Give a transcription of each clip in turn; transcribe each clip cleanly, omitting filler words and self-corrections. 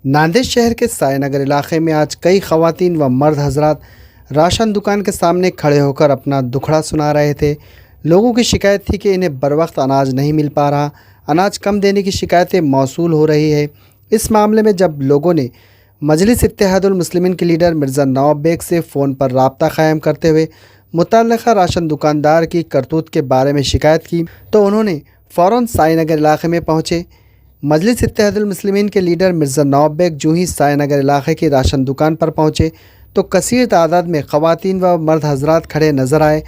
नांदेड़ शहर के सायनगर इलाके में आज कई ख़वातीन व मर्द हजरात राशन दुकान के सामने खड़े होकर अपना दुखड़ा सुना रहे थे। लोगों की शिकायत थी कि इन्हें बरवक्त अनाज नहीं मिल पा रहा, अनाज कम देने की शिकायतें मौसूल हो रही है। इस मामले में जब लोगों ने मजलिस इत्तेहादुल मुस्लिमीन के लीडर मिर्ज़ा नवाब बेग से फ़ोन पर राब्ता क़ायम करते हुए मुतल्लिक़ा राशन दुकानदार की करतूत के बारे में शिकायत की तो उन्होंने फ़ौरन सायनगर इलाके में पहुँचे। मजलिस इत्तेहादुल मुस्लिमीन के लीडर मिर्ज़ा नवाब बेग जो ही सायनगर इलाके की राशन दुकान पर पहुँचे तो कसीर तादाद में ख़वातीन व मर्द हजरात खड़े नज़र आए।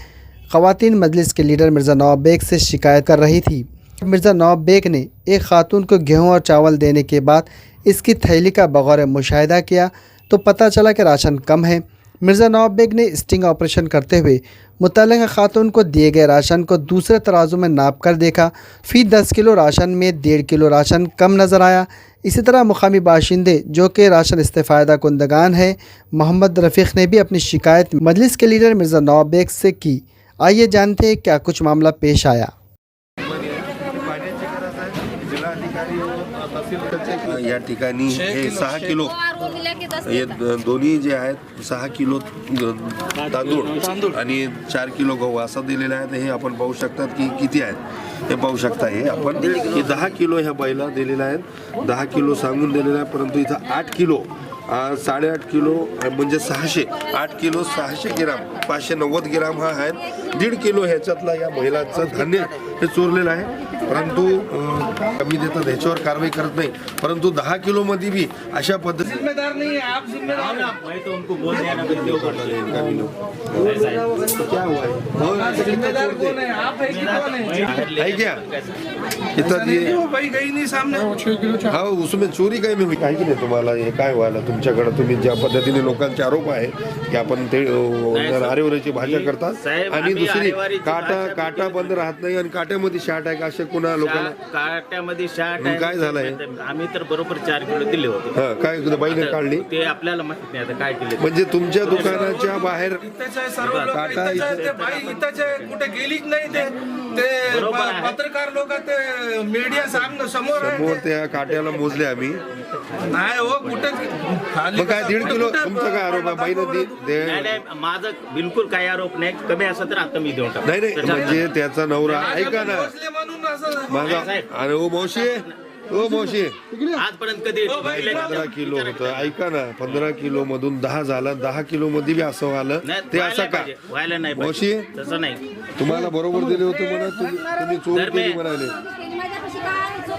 ख़वातीन मजलिस के लीडर मिर्ज़ा नवाब बेग से शिकायत कर रही थी। मिर्ज़ा नवाब बेग ने एक खातून को गेहूँ और चावल देने के बाद इसकी थैली का बगौर मुशाहिदा किया तो पता चला कि राशन कम है। मिर्ज़ा नवाब बेग ने स्टिंग ऑपरेशन करते हुए मुतल्लिक़ा खातून को दिए गए राशन को दूसरे तराजू में नाप कर देखा। फ़ी 10 किलो राशन में 1.5 किलो राशन कम नज़र आया। इसी तरह मुकामी बाशिंदे जो कि राशन इस्तेफ़ायदा कुंदगान है मोहम्मद रफ़ीक़ ने भी अपनी शिकायत मजलिस के लीडर मिर्ज़ा नवाब बेग से की। आइए जानते हैं क्या कुछ मामला पेश आया। या ठिकाणी हे 6 किलो हे दोन्ही जे आहेत 6 किलो तांदूळ आणि 4 किलो गहू असं दिलेलं आहे। हे आपण पाहू शकतात की किती आहेत हे पाहू शकता। हे आपण की 10 किलो ह्या बैला दिलेला आहे, 10 किलो सांगून दिलेला आहे, परंतु इथं 8 किलो 8.5 किलो म्हणजे 8 किलो 600 ग्राम 590 ग्राम हा आहे। 1.5 किलो ह्याच्यातला या महिलांचं धान्य हे चोरलेलं आहे, परंतु कमी देतात ह्याच्यावर कारवाई करत नाही। परंतु 10 किलो मध्ये भी अशा पद्धती जिम्मेदार नहीं है आप, जिम्मेदार हैं। मैं तो उनको बोल दिया ना क्या हुआ है जिम्मेदार कौन है, आप है कि कौन है क्या इथं ये भाई गई नहीं सामने। हाँ उसमें चोरी काही नाही काय की नाही। तुम्हाला हे काय व्हायला तुमच्याकडे तुम्ही ज्या पद्धतीने लोकांचे आरोप आहे की आपण ते आरेवरीची भाषा करतात आणि दुसरी काटा बंद राहत नाही आणि काट्यामध्ये शाट आहे का असे कुणा लोकांना काट्यामध्ये शाट आहे। काय झालंय आम्ही तर बरोबर 4 किलो दिले होते। हा काय बाईने काढली ते आपल्याला माहित नाही आता काय केले। म्हणजे तुमच्या दुकानाच्या बाहेर काटा कुठे गेलीच नाही ते पत्रकार लोक ते मीडिया समोर त्या काट्याला मोजले आम्ही नाही हो कुठे मग काय 1.5 किलो तुमचा काय आरोप आहे बाईने नाही माझं बिलकुल काही आरोप नाही। कमी असं तर आता मी देऊन टाकतो। नाही म्हणजे त्याचा नवरा ऐका ना माझा अरे ओ मावशी आजपर्यंत कधी 15 किलो होतं ऐका ना 15 किलो मधून 10 झालं 10 किलो मध्ये बी असं आलं ते असं का व्हायला नाही मावशी तसं नाही। तुम्हाला बरोबर दिले होते म्हणा तुम्ही चोरी केली म्हणाले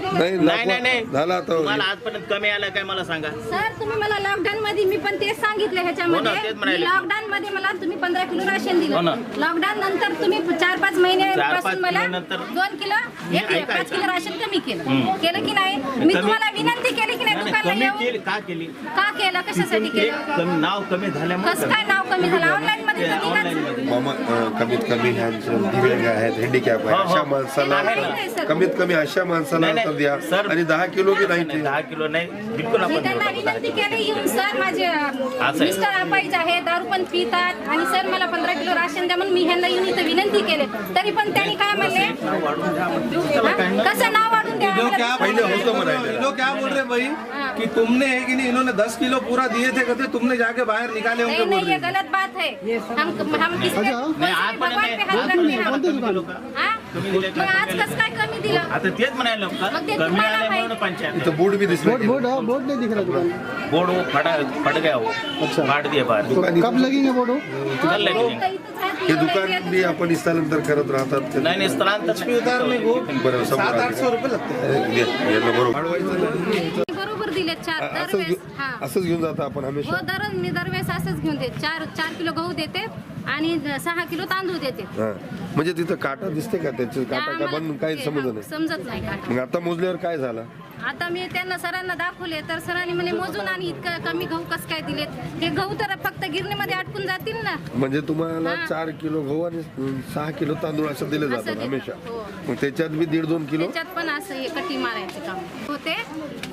नाही झाला तर मला आजपर्यंत कमी आला काय मला सांगा सर। तुम्ही मला लॉकडाऊन मध्ये मी पण तेच सांगितलं ह्याच्यामध्ये लॉकडाऊन मध्ये मला तुम्ही 15 किलो राशन दिलं। लॉकडाऊन नंतर तुम्ही 4-5 महिन्यापासून मला 2 किलो 5 किलो राशन कमी केलं की नाही। मी तुम्हाला विनंती केली की नाही दुकानाला येऊन का केली का केलं कशासाठी केलं नाव कमी झाल्यामुळे कसं काय नाव कमी झालं ऑनलाईन मध्ये मामा कमीत कमी दिव्यांग आहेत हँडिकॅप आहे अशा माणसाला कमीत कमी अशा माणसाला तर द्या आणि 10 किलो बी नाही 10 किलो नाही बिलकुल मी त्यांना विनंती केली येऊन सर माझे मिस्टर अपाईज आहे दारू पण पितात आणि सर मला 15 किलो राशन द्या म्हणून मी ह्यांना येऊन इथं विनंती केली तरी पण त्यांनी काय म्हणले कसं नाव वाढून द्या पहिले होतं म्हणाले लोग क्या बोल रहे भाई कि तुमने है कि नहीं इन्होंने 10 किलो पूरा दिए थे कहते तुमने जाके बाहर निकाले होंगे। नहीं ये गलत बात है। हम किस भगवान पे हाथ रखते हैं। मग आज कसं काय कमी दिलं आता तेच म्हणायला कमी आले म्हणून पंचायत इथं बोर्ड भी दिसला बोर्ड नहीं दिख रहा दुकान। बोर्ड वो फट गया वो अच्छा फाड़ दिए बाहर। कब लगेंगे बोर्ड? कल लगेंगे। हे दुकान बी आपण स्थलांतर करत राहतात नहीं स्थलांतर उतारने को बरोबर 700-800 रुपये लगते याला बरोबर बरोबर दिले 4 दरवेळेस। हा असंच घेऊन जातो आपण हमेशा हो मी दरवेळेस असंच घेऊन देते 4 किलो गहू देते आणि 6 किलो तांदूळ देते। म्हणजे तिथं काटा दिसते का त्याचे काटा का बंद काही समजत नाही काटा। मग आता मोजल्यावर काय झालं आता मी त्यांना सरांना दाखवले तर सरांनी म्हणे मोजून आणि इतकं कमी गहू कसं काय दिलेत हे गहू तर फक्त गिरणीमध्ये अटकून जातील ना। म्हणजे तुम्हाला 4 किलो गहू आणि 6 किलो तांदूळ असं दिले जातात हमेशा। मग त्याच्यात बी 1.5-2 किलो त्याच्यात पण असं हे कटी मारायचे काम होते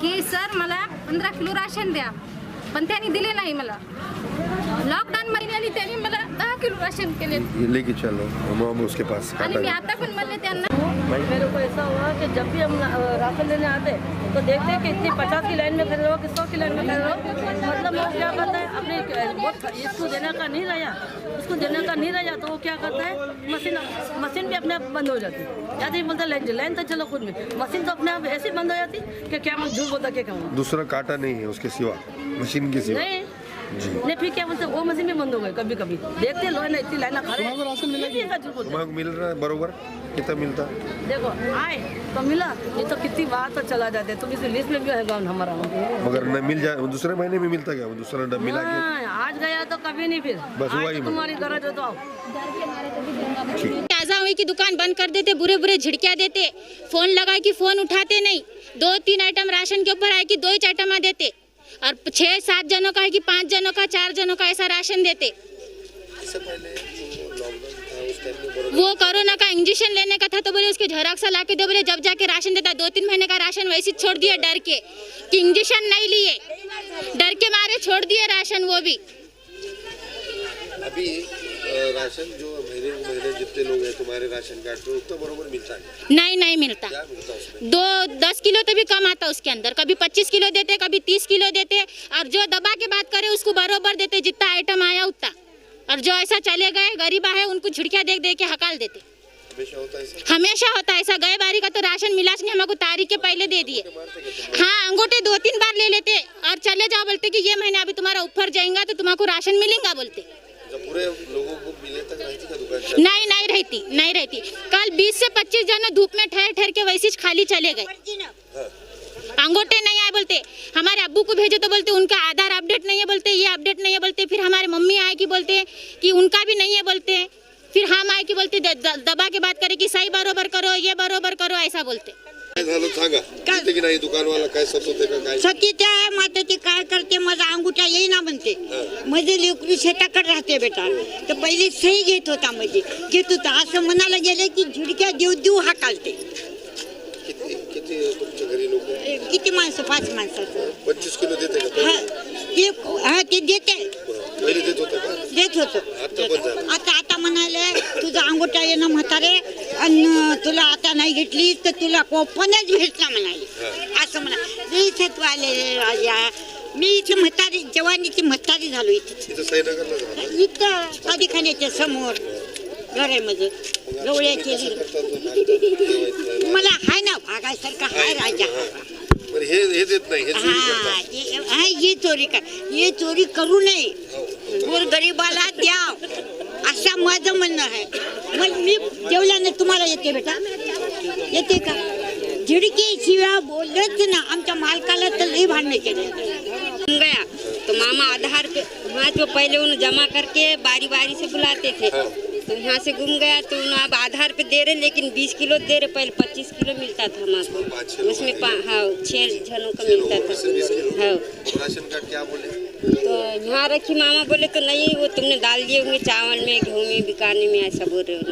की सर मला 15 किलो राशन द्या पण त्यांनी दिले नाही मला। लॉकडाउन महिन्यानी त्यांनी मला 10 किलो राशन केले लेके चलो हम उसके पास आणि मी आता पण म्हणले त्यांना मेरे को ऐसा हुआ कि कि जब भी हम राशन लेने आते हैं तो देखते हैं कि इतनी 50 की लाइन में खड़े रहो कि 100 की लाइन में खड़े रहो। मतलब वो क्या करता है, अपने इसको देने का नहीं रहा, उसको देने का नहीं रहा तो वो क्या करता है, मशीन भी अपने आप बंद हो जाती है। या तो बोलता है लाइन तो चलो खुद में, मशीन तो अपने आप ऐसे बंद हो जाती कि क्या मैं झूठ बोलता क्या कहूँ। दूसरा काटा नहीं है उसके सिवा, मशीन के सिवा नहीं नहीं, फिर क्या बोलते वो मशीन भी बंद हो गई। कभी कभी देखते लोग ना इतनी लाइन खड़े तुम्हारा मिल रहा है बरोबर, कितना मिलता? देखो आए तो मिला, ये तो कितनी बार तो चला जाते, तुम इस लिस्ट में भी है गाँव हमारा। मगर न मिल जाए दूसरे महीने में मिलता क्या? दूसरा डब मिला के आज गया तो कभी नहीं, फिर बस हुआ ही तुम्हारी गरज हो तो आओ। ताज़ा हुई की दुकान बंद कर देते, बुरे बुरे झिड़कियाँ देते, फोन लगा कि फोन उठाते नहीं, 2-3 आइटम राशन के ऊपर आए कि 2 ही आइटम देते, और 6-7 जनों का है कि 5 जनों का, 4 जनों का ऐसा राशन देते। वो कोरोना का इंजेक्शन लेने का था तो बोले उसके झेरॉक्स ला के दो, बोले जब जाके राशन देता। 2-3 महीने का राशन वैसे छोड़ दिया डर के कि इंजेक्शन नहीं लिए, डर के मारे छोड़ दिए राशन। वो भी अभी राशन जो महीने जितने लोग हैं तुम्हारे राशन कार्ड पे उतना बरोबर मिलता है? नहीं मिलता। क्या मिलता है उसमें? 10 किलो तो भी कम आता उसके अंदर, कभी 25 किलो देते, कभी 30 किलो देते, और जो दबा के बात करे उसको बरोबर देते, जितना आइटम आया उतना। और जो ऐसा चले गए गरीब है उनको झुड़कियाँ देख दे के हकाल देते। हमेशा होता है ऐसा? हमेशा होता है ऐसा। गए बारी का तो राशन मिला नहीं, हमको तारीख के पहले दे दिए। हाँ, अंगूठे 2-3 बार ले लेते और चले जाओ, बोलते कि ये महीने अभी तुम्हारा ऊपर जाएगा तो तुमको राशन मिलेगा बोलते। पूरे लोगों को मिले तक रहती का दुकान? नहीं रहती। कल 20 से 25 जन धूप में ठहर के वैसे खाली चले गए। अंगूठे नहीं आए बोलते। हमारे अब्बू को भेजे तो बोलते उनका आधार अपडेट नहीं है बोलते, ये अपडेट नहीं है बोलते। फिर हमारे मम्मी आए कि बोलते कि उनका भी नहीं है बोलते। फिर हम आए कि बोलते दबा के बात करे कि सही बरोबर करो, ये बरोबर करो, ऐसा बोलते। दुकानवाला काय सतवते का काय? सतीच्या माता ते काय करते, माझा अंगुठा येई ना म्हणते, माझे लेकरू शेताकडे राहते बेटा, तर पहिले सही घेत होता, घेत होता, असं म्हणायला गेले की झुडक्या देऊ हाकालते। किती तुमच्या घरी लोक? किती माणसं? 5 माणसाचं। 25 किलो देते का? ते देते, पहिले देत होतं का? देत होतो। आता बंद झालं? आता म्हणाले तुझा अंगुठा येणं म्हातारे, आणि तुला आता नाही घेतली तर तुला कोपनच भेटला म्हणाले, असं म्हणा। मी इथे तू आलेले राजा, मी इथे म्हातारी, जवानीची म्हातारी झालो इथे इथं आदिखाण्याच्या समोर घर आहे माझं, गवळ्याचे। मला हाय ना भागासारखा हाय राजा। हे देत नाही, हे चोरी कर, हे चोरी करू नये, गोर गरीबाला द्या, असं माझं म्हणणं आहे। मग मी जेवल्याने तुम्हाला येते बेटा, येते का? झिडकी शिव्या बोलत ना, आमच्या मालकाला तर लई भांडणे केले। गया तो मामा आधार पे वहाँ जो पहले उन्हें जमा करके बारी बारी से बुलाते थे, तो यहाँ से गुम गया तो अब आधार पे दे रहे, लेकिन 20 किलो दे रहे, पहले 25 किलो मिलता था हमको, उसमें 6 जनों का मिलता था। हाँ, राशन कार्ड क्या बोले? तो यहाँ रखी मामा बोले तो नहीं, वो तुमने डाल दिए होंगे चावल में, गेहूँ में, बिकाने में, ऐसा बोल रहे हो।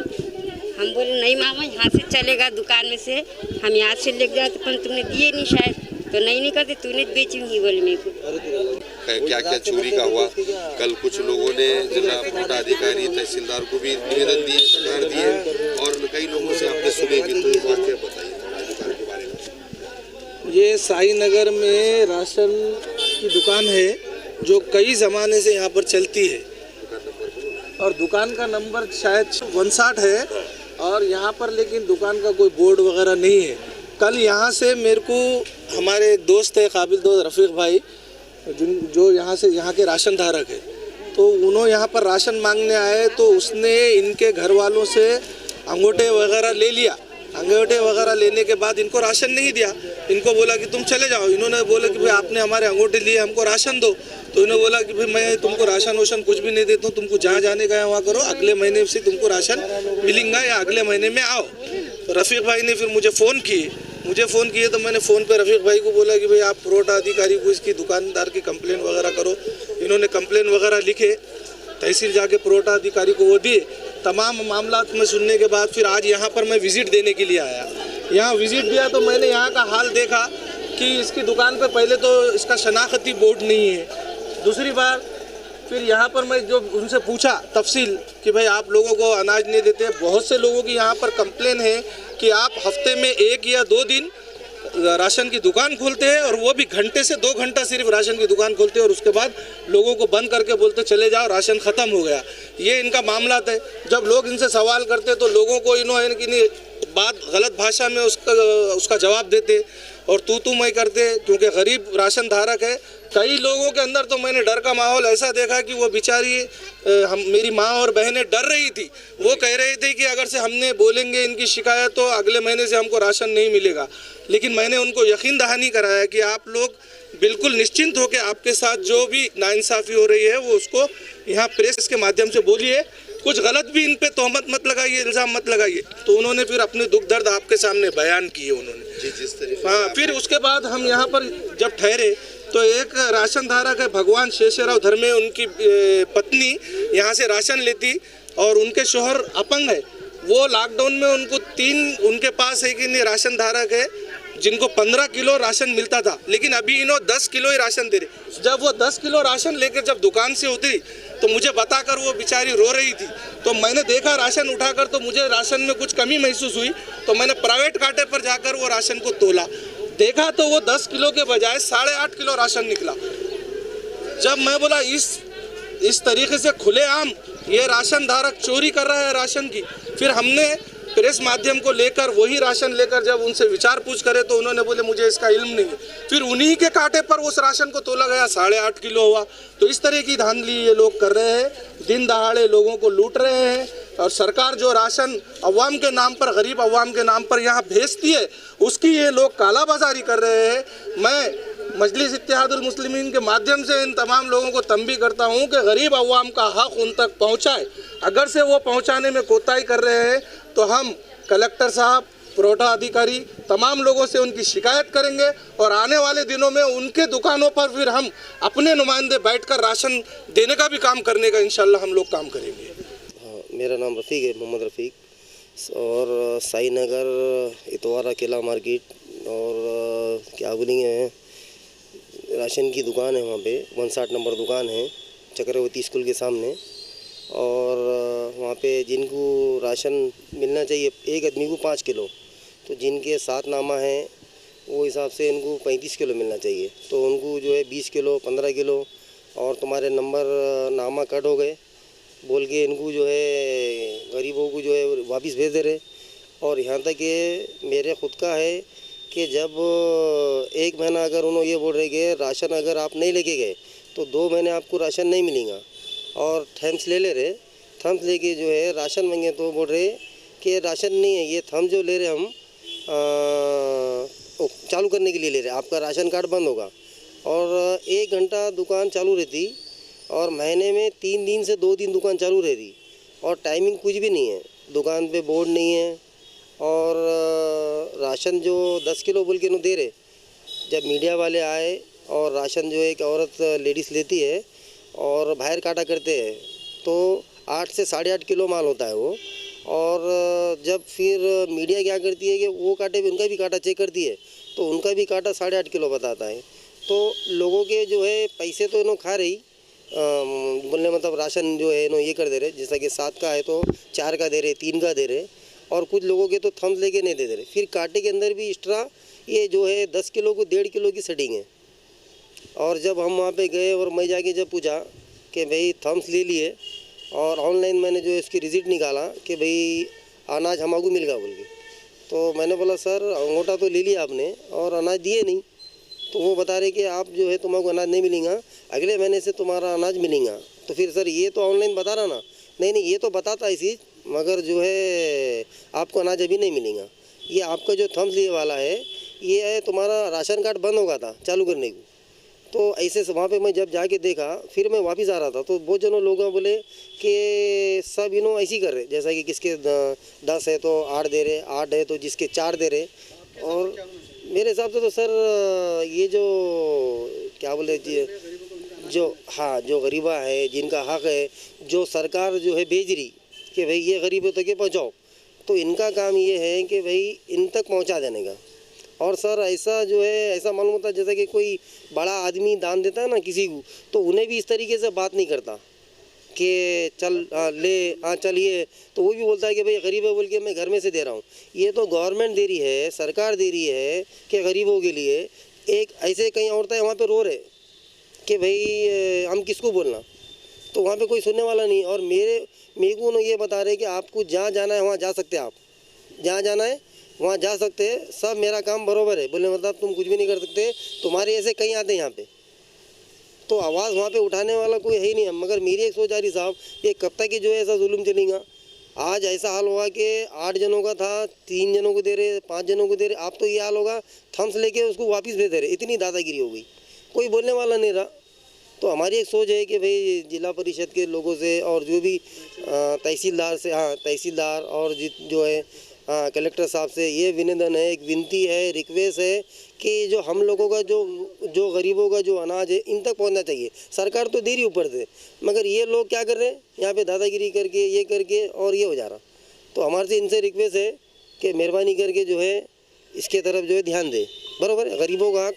हम बोले नहीं मामा, यहाँ से चलेगा दुकान में से, हम यहाँ से ले जाते, पर तुमने दिए नहीं शायद, तो नहीं करते, तूने बेचूंगी बोले मेरे को। क्या क्या चोरी का हुआ? कल कुछ लोगों ने जिला अधिकारी तहसीलदार को भी निवेदन दिए, तकरार दिए, और कई लोगों से आपने सुने भी, तो वाकया बताइए दुकान के बारे में। ये साई नगर में राशन की दुकान है जो कई ज़माने से यहाँ पर चलती है, और दुकान का नंबर शायद 59 है, और यहाँ पर लेकिन दुकान का कोई बोर्ड वगैरह नहीं है। कल यहाँ से मेरे को हमारे दोस्त है, काबिल दोस्त रफ़ीक भाई, जो यहाँ के राशन धारक है, तो उन्होंने यहाँ पर राशन मांगने आए, तो उसने इनके घर वालों से अंगूठे वगैरह ले लिया। अंगूठे वगैरह लेने के बाद इनको राशन नहीं दिया, इनको बोला कि तुम चले जाओ। इन्होंने बोला कि भाई आपने हमारे अंगूठे लिए, हमको राशन दो। तो इन्होंने बोला कि भाई मैं तुमको राशन वोशन कुछ भी नहीं देता हूँ, तुमको जहाँ जाने का है वहाँ करो, अगले महीने से तुमको राशन मिलेगा या अगले महीने में आओ। तो रफ़ीक भाई ने फिर मुझे फ़ोन किए, तो मैंने फ़ोन पे रफ़ीक भाई को बोला कि भाई आप पुरोठा अधिकारी को इसकी दुकानदार की कंप्लेन वगैरह करो। इन्होंने कंप्लेन वगैरह लिखे, तहसील जाके पुरोठा अधिकारी को वो दिए। तमाम मामला में सुनने के बाद फिर आज यहाँ पर मैं विज़िट देने के लिए आया। यहाँ विज़िट दिया तो मैंने यहाँ का हाल देखा कि इसकी दुकान पे पहले तो इसका शनाख्ती बोर्ड नहीं है। दूसरी बार फिर यहाँ पर मैं जो उनसे पूछा तफसील कि भाई आप लोगों को अनाज नहीं देते, बहुत से लोगों की यहाँ पर कंप्लेन है कि आप हफ्ते में 1 या 2 दिन राशन की दुकान खोलते हैं और वो भी घंटे से 2 घंटा सिर्फ राशन की दुकान खोलते हैं और उसके बाद लोगों को बंद करके बोलते चले जाओ, राशन ख़त्म हो गया। ये इनका मामला है। जब लोग इनसे सवाल करते तो लोगों को इन्होंने कि बात गलत भाषा में उसका जवाब देते और तू मैं करते, क्योंकि गरीब राशन धारक है। कई लोगों के अंदर तो मैंने डर का माहौल ऐसा देखा कि वो बेचारी मेरी माँ और बहनें डर रही थी। वो कह रही थी कि अगर से हमने बोलेंगे इनकी शिकायत तो अगले महीने से हमको राशन नहीं मिलेगा। लेकिन मैंने उनको यकीन दहानी कराया कि आप लोग बिल्कुल निश्चिंत होकर आपके साथ जो भी नाइंसाफ़ी हो रही है वो उसको यहाँ प्रेस के माध्यम से बोलिए, कुछ गलत भी इन पे तोहमत मत लगाइए, इल्ज़ाम मत लगाइए। तो उन्होंने फिर अपने दुख दर्द आपके सामने बयान किए उन्होंने। जिस तरीके हाँ, फिर उसके बाद हम यहाँ पर जब ठहरे तो एक राशन धारक है भगवान शेषराव धर्मे, उनकी पत्नी यहाँ से राशन लेती और उनके शोहर अपंग है। वो लॉकडाउन में उनको 3 उनके पास एक ही राशन धारक है जिनको 15 किलो राशन मिलता था, लेकिन अभी इन्होंने 10 किलो ही राशन दे रहे। जब वो 10 किलो राशन लेकर जब दुकान से उतरी तो मुझे बताकर वो बेचारी रो रही थी। तो मैंने देखा राशन उठाकर, तो मुझे राशन में कुछ कमी महसूस हुई। तो मैंने प्राइवेट कांटे पर जाकर वो राशन को तोला, देखा तो वो 10 किलो के बजाय 8.5 किलो राशन निकला। जब मैं बोला इस तरीके से खुलेआम ये राशन धारक चोरी कर रहा है राशन की, फिर हमने प्रेस माध्यम को लेकर वही राशन लेकर जब उनसे विचार पूछ करे तो उन्होंने बोले मुझे इसका इल्म नहीं है। फिर उन्हीं के कांटे पर उस राशन को तोला गया, 8.5 किलो हुआ। तो इस तरह की धांधली ये लोग कर रहे हैं, दिन दहाड़े लोगों को लूट रहे हैं। और सरकार जो राशन अवाम के नाम पर, गरीब अवाम के नाम पर यहाँ भेजती है, उसकी ये लोग कालाबाजारी कर रहे हैं। मैं मजलिस इत्तेहादुल मुस्लिमीन के माध्यम से इन तमाम लोगों को तंबीह करता हूँ कि गरीब अवाम का हक उन तक पहुँचाए। अगर से वो पहुँचाने में कोताही कर रहे हैं तो हम कलेक्टर साहब, पुरवठा अधिकारी, तमाम लोगों से उनकी शिकायत करेंगे और आने वाले दिनों में उनके दुकानों पर फिर हम अपने नुमाइंदे बैठकर राशन देने का भी काम करने का इंशाल्लाह हम लोग काम करेंगे। हाँ, मेरा नाम रफ़ीक है, मोहम्मद रफ़ीक, और साई नगर इतवारा किला मार्केट और क्या बोलेंगे राशन की दुकान है, वहाँ पे 59 नंबर दुकान है चक्रवर्ती स्कूल के सामने। और वहाँ पे जिनको राशन मिलना चाहिए एक आदमी को 5 किलो, तो जिनके 7 नामा हैं वो हिसाब से इनको 35 किलो मिलना चाहिए। तो उनको जो है 20 किलो 15 किलो और तुम्हारे नंबर नामा कट हो गए बोल के इनको जो है गरीबों को जो है वापस भेज दे रहे। और यहाँ तक कि मेरे ख़ुद का है कि जब 1 महीना अगर उन्होंने ये बोल रहे कि राशन अगर आप नहीं लेके गए तो 2 महीने आपको राशन नहीं मिलेगा। और थम्स ले रहे, थम्स लेके जो है राशन मांगे तो बोल रहे कि राशन नहीं है, ये थम्स जो ले रहे हम चालू करने के लिए ले रहे, आपका राशन कार्ड बंद होगा। और 1 घंटा दुकान चालू रहती और महीने में 3 दिन से 2 दिन दुकान चालू रहती और टाइमिंग कुछ भी नहीं है, दुकान पे बोर्ड नहीं है। और राशन जो 10 किलो बोल के दे रहे, जब मीडिया वाले आए और राशन जो एक औरत लेडीज़ लेती है और बाहर काटा करते हैं तो 8 से 8.5 किलो माल होता है वो। और जब फिर मीडिया क्या करती है कि वो काटे भी, उनका भी काटा चेक करती है तो उनका भी काटा 8.5 किलो बताता है। तो लोगों के जो है पैसे तो इन्हों खा रही बोलने मतलब राशन जो है इन्हों ये कर दे रहे, जैसा कि 7 का है तो 4 का दे रहे, 3 का दे रहे, और कुछ लोगों के तो थम्स लेके नहीं दे रहे। फिर कांटे के अंदर भी एक्स्ट्रा ये जो है 10 किलो को 1.5 किलो की सेटिंग है। और जब हम वहाँ पे गए और मैं जाके जब पूछा कि भाई थम्स ले लिए और ऑनलाइन मैंने जो इसकी रिजिट निकाला कि भाई अनाज हमारे मिल गया बोल के, तो मैंने बोला सर अंगूठा तो ले लिया आपने और अनाज दिए नहीं। तो वो बता रहे कि आप जो है तुम्हारा अनाज नहीं मिलेगा, अगले महीने से तुम्हारा अनाज मिलेगा। तो फिर सर ये तो ऑनलाइन बता रहा ना, नहीं ये तो बताता इसी, मगर जो है आपको अनाज अभी नहीं मिलेगा। ये आपका जो थम्स लिए वाला है ये है तुम्हारा राशन कार्ड बंद हो गया था चालू करने को। तो ऐसे वहाँ पे मैं जब जाके देखा फिर मैं वापस आ रहा था तो बहुत जनों लोग बोले कि सब इन्हों ऐसी कर रहे, जैसा कि किसके 10 है तो 8 दे रहे, 8 है तो जिसके 4 दे रहे। और मेरे हिसाब से तो सर ये जो क्या बोले जो हाँ जो गरीबा है जिनका हक है, जो सरकार जो है भेज रही कि भाई ये गरीबों तक पहुँचाओ, तो इनका काम ये है कि भाई इन तक पहुँचा देने का। और सर ऐसा जो है ऐसा मालूम होता है जैसा कि कोई बड़ा आदमी दान देता है ना किसी को, तो उन्हें भी इस तरीके से बात नहीं करता। कि चलिए, तो वो भी बोलता है कि भाई गरीब है बोल के मैं घर में से दे रहा हूँ। ये तो गवर्नमेंट दे रही है, सरकार दे रही है कि गरीबों के लिए। एक ऐसे कई औरतें वहाँ पे रो रहे कि भाई हम किसको बोलना, तो वहाँ पे कोई सुनने वाला नहीं। और मेरे को उन्होंने ये बता रहे कि आपको जहाँ जाना है वहाँ जा सकते हैं, आप जहाँ जाना है वहाँ जा सकते हैं, सब मेरा काम बरोबर है। बोले मतलब तुम कुछ भी नहीं कर सकते, तुम्हारे ऐसे कहीं आते हैं यहाँ पे, तो आवाज़ वहाँ पे उठाने वाला कोई है ही नहीं। मगर मेरी एक सोच आ रही साहब, ये कब तक की जो है ऐसा जुल्म चलेगा। आज ऐसा हाल हुआ कि 8 जनों का था, 3 जनों को दे रहे, 5 जनों को दे रहे, आप तो ये हाल होगा थम्स लेके उसको वापस भेज दे रहे। इतनी दादागिरी हो गई, कोई बोलने वाला नहीं रहा। तो हमारी एक सोच है कि भाई जिला परिषद के लोगों से और जो भी तहसीलदार से, तहसीलदार और जो है कलेक्टर साहब से ये विनिवेदन है, एक विनती है, रिक्वेस्ट है कि जो हम लोगों का जो गरीबों का जो अनाज है इन तक पहुंचना चाहिए। सरकार तो दे रही ऊपर से, मगर ये लोग क्या कर रहे हैं यहाँ पे दादागिरी करके, ये करके, और ये हो जा रहा। तो हमारे से इनसे रिक्वेस्ट है कि मेहरबानी करके जो है इसके तरफ जो है ध्यान दे, बराबर है। गरीबों का